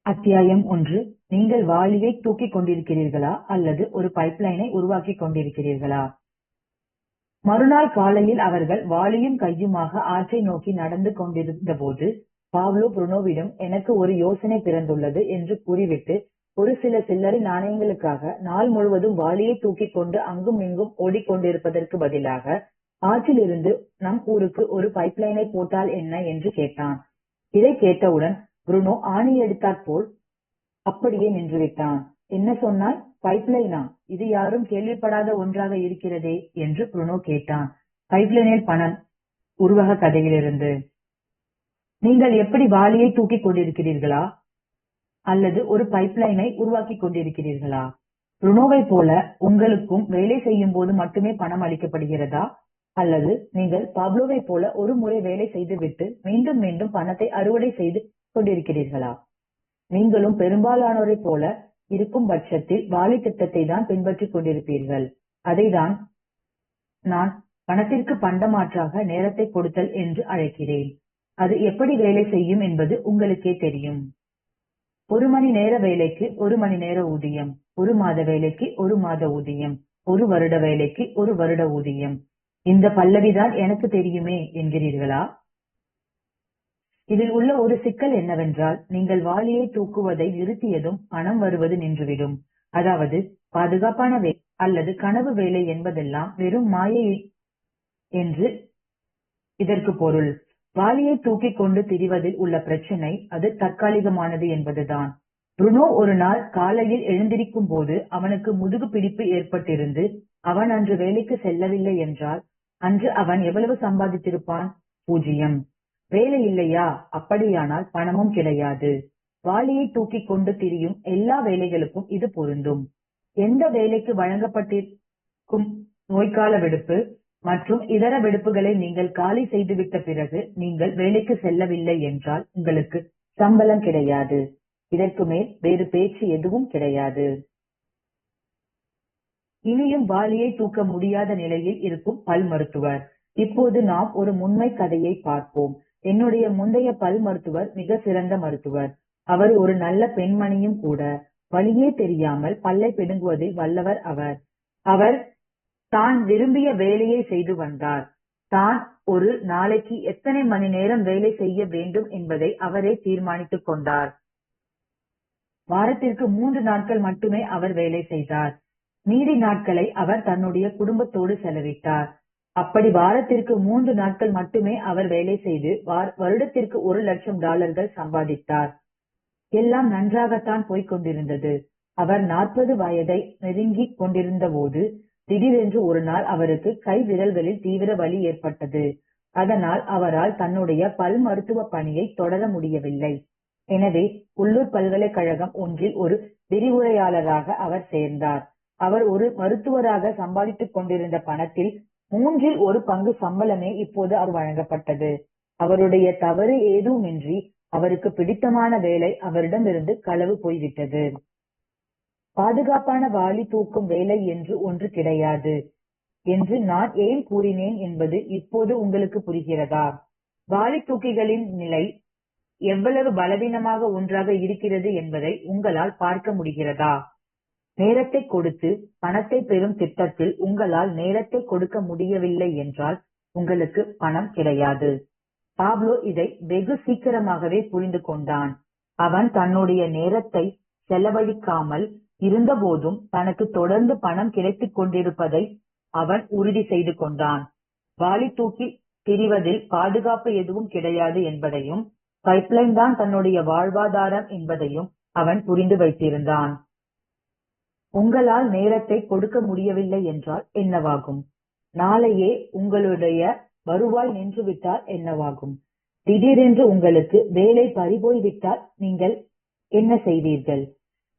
அத்தியாயம் 1. நீங்கள் வாளியை தூக்கிக் கொண்டிருக்கிறீர்களா அல்லது ஒரு பைப்லைனை உருவாக்கிக் கொண்டிருக்கிறீர்களா? மறுநாள் காலையில் அவர்கள் வாளியும் கையுமாக ஆற்றை நோக்கி நடந்து கொண்டிருந்தபோது பாவ்லோ புருனோவிடம், எனக்கு ஒரு யோசனை பிறந்துள்ளது என்று கூறிவிட்டு, ஒரு சில சில்லறை நாணயங்களுக்காக நாள் முழுவதும் வாளியை தூக்கிக் கொண்டு அங்கும் இங்கும் ஓடிக்கொண்டிருப்பதற்கு பதிலாக ஆற்றிலிருந்து நம் ஊருக்கு ஒரு பைப்லைனை போட்டால் என்ன என்று கேட்டான். இதை கேட்டவுடன் புருனோ ஆணி எடுத்தாற்போல் அப்படியே நின்றுவிட்டான். என்ன சொன்னாய்? பைப்லைனா? இது யாரும் கேள்விப்படாத ஒன்றாக இருக்கிறதே என்று புருனோ கேட்டான். பைப்லைனில் பணம். உருவக கதையிலிருந்து. நீங்கள் எப்படி வாளியை தூக்கிக் கொண்டிருக்கிறீர்களா அல்லது ஒரு பைப்லைனை உருவாக்கிக் கொண்டிருக்கிறீர்களா? புருனோவை போல உங்களுக்கும் வேலை செய்யும் போது மட்டுமே பணம் அளிக்கப்படுகிறதா அல்லது நீங்கள் பாப்லோவை போல ஒரு முறை வேலை செய்துவிட்டு மீண்டும் மீண்டும் பணத்தை அறுவடை செய்து கொண்டிருக்கிறீர்களா? நீங்களும் பெரும்பாலானோரை போல இருக்கும் பட்சத்தில் வாலி திட்டத்தை தான் பின்பற்றிக் கொண்டிருப்பீர்கள். அதைதான் நான் பணத்திற்கு பண்டமாற்றாக நேரத்தை கொடுத்தல் என்று அழைக்கிறேன். அது எப்படி வேலை செய்யும் என்பது உங்களுக்கே தெரியும். 1 மணி நேர வேலைக்கு 1 மணி நேர ஊதியம், 1 மாத வேலைக்கு 1 மாத ஊதியம், 1 வருட வேலைக்கு 1 வருட ஊதியம். இந்த பல்லவிதான் எனக்கு தெரியுமே என்கிறீர்களா? இதில் உள்ள ஒரு சிக்கல் என்னவென்றால், நீங்கள் வாளியை தூக்குவதை நிறுத்தியதும் பணம் வருவது நின்றுவிடும். அதாவது பாதுகாப்பான வேலை அல்லது கனவு வேலை என்பதெல்லாம் வெறும் மாயை என்று இதற்கு பொருள். வாளியை தூக்கிக் கொண்டு திரிவதில் உள்ள பிரச்சனை அது தற்காலிகமானது என்பதுதான். புருனோ ஒரு நாள் காலையில் எழுந்திருக்கும் போது அவனுக்கு முதுகு பிடிப்பு ஏற்பட்டிருந்து அவன் அன்று வேலைக்கு செல்லவில்லை என்றால் அன்று அவன் எவ்வளவு சம்பாதித்திருப்பான்? 0. வேலை இல்லையா? அப்படியானால் பணமும் கிடையாது. வாளியை தூக்கிக் கொண்டு திரியும் எல்லா வேலைகளுக்கும் இது பொருந்தும். எந்த வேலைக்கு வழங்கப்பட்டிருக்கும் நோய்க்கால விடுப்பு மற்றும் இதர விடுப்புகளை நீங்கள் காலி செய்துவிட்ட பிறகு நீங்கள் வேலைக்கு செல்லவில்லை என்றால் உங்களுக்கு சம்பளம் கிடையாது. இதற்கு மேல் வேறு பேச்சு எதுவும் கிடையாது. இனியும் வாளியை தூக்க முடியாத நிலையில் இருக்கும் பல் மருத்துவர். இப்போது நாம் ஒரு உண்மை கதையை பார்ப்போம். என்னுடைய முந்தைய பல் மருத்துவர் மிக சிறந்த மருத்துவர். அவர் ஒரு நல்ல பெண்மணியும் கூட. வழியே தெரியாமல் பல்லை பிடுங்குவதில் வல்லவர் அவர். அவர் தான் விரும்பிய வேலையை செய்து வந்தார். தான் ஒரு நாளைக்கு எத்தனை மணி நேரம் வேலை செய்ய வேண்டும் என்பதை அவரே தீர்மானித்துக் கொண்டார். வாரத்திற்கு 3 நாட்கள் மட்டுமே அவர் வேலை செய்தார். மீதி நாட்களை அவர் தன்னுடைய குடும்பத்தோடு செலவிட்டார். அப்படி வாரத்திற்கு 3 நாட்கள் மட்டுமே அவர் வேலை செய்து வருடத்திற்கு $1,00,000 சம்பாதித்தார். எல்லாம் நன்றாகத்தான் போய்க் கொண்டிருந்தது. அவர் 40 வயதை நெருங்கிக் கொண்டிருந்த போது திடீரென்று ஒரு நாள் அவருக்கு கை விரல்களில் தீவிர வலி ஏற்பட்டது. அதனால் அவரால் தன்னுடைய பல் மருத்துவ பணியை தொடர முடியவில்லை. எனவே உள்ளூர் பல்கலைக்கழகம் ஒன்றில் ஒரு விரிவுரையாளராக அவர் சேர்ந்தார். அவர் ஒரு மருத்துவராக சம்பாதித்துக் கொண்டிருந்த பணத்தில் 1/3 பங்கு சம்பளமே இப்போது அவர் வழங்கப்பட்டது. அவருடைய தவறு ஏதுமின்றி அவருக்கு பிடித்தமான வேலை அவரிடமிருந்து களவு போய்விட்டது. பாதுகாப்பான வாளி தூக்கும் வேலை என்று ஒன்று கிடையாது என்று நான் ஏன் கூறினேன் என்பது இப்போது உங்களுக்கு புரிகிறதா? வாளி தூக்கிகளின் நிலை எவ்வளவு பலவீனமாக ஒன்றாக இருக்கிறது என்பதை உங்களால் பார்க்க முடிகிறதா? நேரத்தை கொடுத்து பணத்தை பெறும் திட்டத்தில் உங்களால் நேரத்தை கொடுக்க முடியவில்லை என்றால் உங்களுக்கு பணம் கிடையாது. பாப்லோ இதை வெகு சீக்கிரமாகவே புரிந்து கொண்டான். அவன் தன்னுடைய நேரத்தை செலவழிக்காமல் இருந்த போதும் தனக்கு தொடர்ந்து பணம் கிடைத்துக் கொண்டிருப்பதை அவன் உறுதி செய்து கொண்டான். வாளி தூக்கி திரிவதில் பாதுகாப்பு எதுவும் கிடையாது என்பதையும், பைப்லைன் தான் தன்னுடைய வாழ்வாதாரம் என்பதையும் அவன் புரிந்து வைத்திருந்தான். உங்களால் நேரத்தை கொடுக்க முடியவில்லை என்றால் என்னவாகும்? நாளையே உங்களுடைய வருவாய் நின்றுவிட்டால் என்னவாகும்? திடீரென்று உங்களுக்கு வேலை பறிபோய்விட்டால் நீங்கள் என்ன செய்வீர்கள்?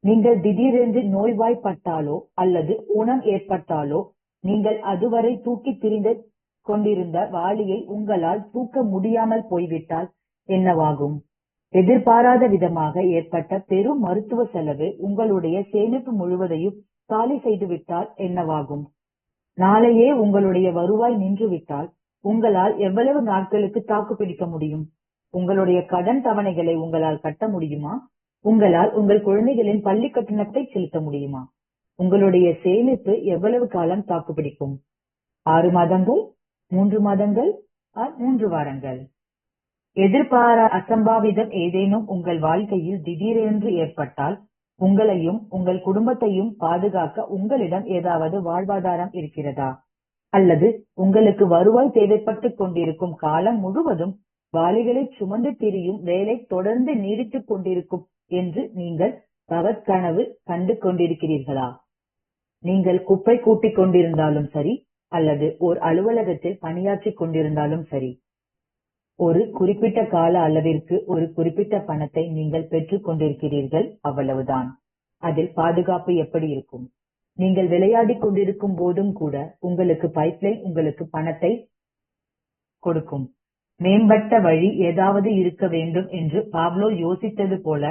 நீங்கள் திடீரென்று நோய்வாய்ப்பட்டாலோ அல்லது ஊனம் ஏற்பட்டாலோ நீங்கள் அதுவரை தூக்கி திரிந்து கொண்டிருந்த வாளியை உங்களால் தூக்க முடியாமல் போய்விட்டால் என்னவாகும்? எதிர்பாராத விதமாக ஏற்பட்ட பெரும் மருத்துவ செலவு உங்களுடைய சேமிப்பு முழுவதையும் காலி செய்துவிட்டால் என்னவாகும்? நாளையே உங்களுடைய வருவாய் நின்றுவிட்டால் உங்களால் எவ்வளவு நாட்களுக்கு தாக்கு பிடிக்க முடியும்? உங்களுடைய கடன் தவணைகளை உங்களால் கட்ட முடியுமா? உங்களால் உங்கள் குழந்தைகளின் பள்ளி கட்டணத்தை செலுத்த முடியுமா? உங்களுடைய சேமிப்பு எவ்வளவு காலம் தாக்குப்பிடிக்கும்? 6 மாதங்கள், 3 மாதங்கள், 3 வாரங்கள்? எதிர்பாரா அசம்பாவிதம் ஏதேனும் உங்கள் வாழ்க்கையில் திடீரென்று ஏற்பட்டால் உங்களையும் உங்கள் குடும்பத்தையும் பாதுகாக்க உங்களிடம் ஏதாவது வாழ்வாதாரம் இருக்கிறதா? அல்லது உங்களுக்கு வருவாய் தேவைப்பட்டுக் கொண்டிருக்கும் காலம் முழுவதும் வாளிகளை சுமந்து திரியும் வேலை தொடர்ந்து நீடித்துக் கொண்டிருக்கும் என்று நீங்கள் கனவு கண்டு கொண்டிருக்கிறீர்களா? நீங்கள் குப்பை கூட்டிக் கொண்டிருந்தாலும் சரி, அல்லது ஓர் அலுவலகத்தில் பணியாற்றிக் கொண்டிருந்தாலும் சரி, ஒரு குறிப்பிட்ட கால அளவிற்கு ஒரு குறிப்பிட்ட பணத்தை நீங்கள் பெற்றுக் கொண்டிருக்கிறீர்கள், அவ்வளவுதான். அதில் பாதுகாப்பு எப்படி இருக்கும்? நீங்கள் விளையாடிக் கொண்டிருக்கும் போதும் கூட உங்களுக்கு பைப்லைன் உங்களுக்கு பணத்தை கொடுக்கும். மேம்பட்ட வழி ஏதாவது இருக்க வேண்டும் என்று பாப்லோ யோசித்தது போல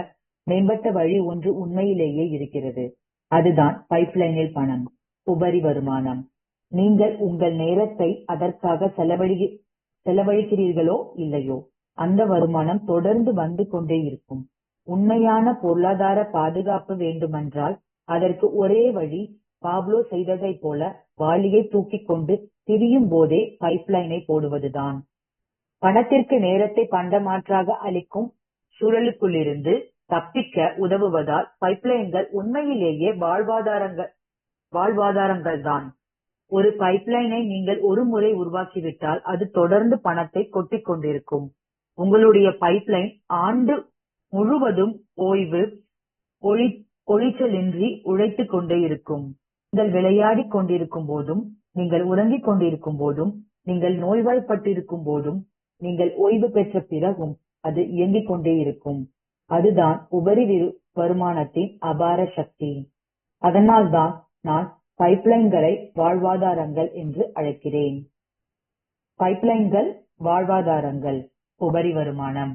மேம்பட்ட வழி ஒன்று உண்மையிலேயே இருக்கிறது. அதுதான் பைப்லைனில் பணம், உபரி வருமானம். நீங்கள் உங்கள் நேரத்தை அதற்காக செலவழிக்கிறீர்களோ இல்லையோ, அந்த வருமானம் தொடர்ந்து வந்து கொண்டே இருக்கும். உண்மையான பொருளாதார பாதுகாப்பு வேண்டுமென்றால் அதற்கு ஒரே வழி பாப்லோ செய்ததைப் போல வாளியை தூக்கிக் கொண்டு திரியும் போதே பைப்லைனை போடுவதுதான். பணத்திற்கு நேரத்தை பண்டமாற்றாக அளிக்கும் சூழலுக்குள்ளிருந்து தப்பிக்க உதவுவதால் பைப்லைன்கள் உண்மையிலேயே வாழ்வாதாரங்கள் தான். ஒரு பைப்லைனை நீங்கள் ஒரு முறை உருவாக்கிவிட்டால் அது தொடர்ந்து பணத்தை கொட்டிக் கொண்டிருக்கும். உங்களுடைய பைப்லைன் ஆண்டு முழுவதும் ஓய்வு ஒளிச்சலின்றி உழைத்துக் கொண்டே இருக்கும். நீங்கள் விளையாடிக் கொண்டிருக்கும் போதும், நீங்கள் உறங்கிக் கொண்டிருக்கும் போதும், நீங்கள் நோய்வாய்ப்பட்டிருக்கும் போதும், நீங்கள் ஓய்வு பெற்ற பிறகும் அது இயங்கிக் கொண்டே இருக்கும். அதுதான் உபரி வருமானத்தின் அபார சக்தி. அதனால்தான் நான் பைப்லைன்களை வாழ்வாதாரங்கள் என்று அழைக்கிறேன். பைப்லைன்கள் வாழ்வாதாரங்கள், உபரி வருமானம்.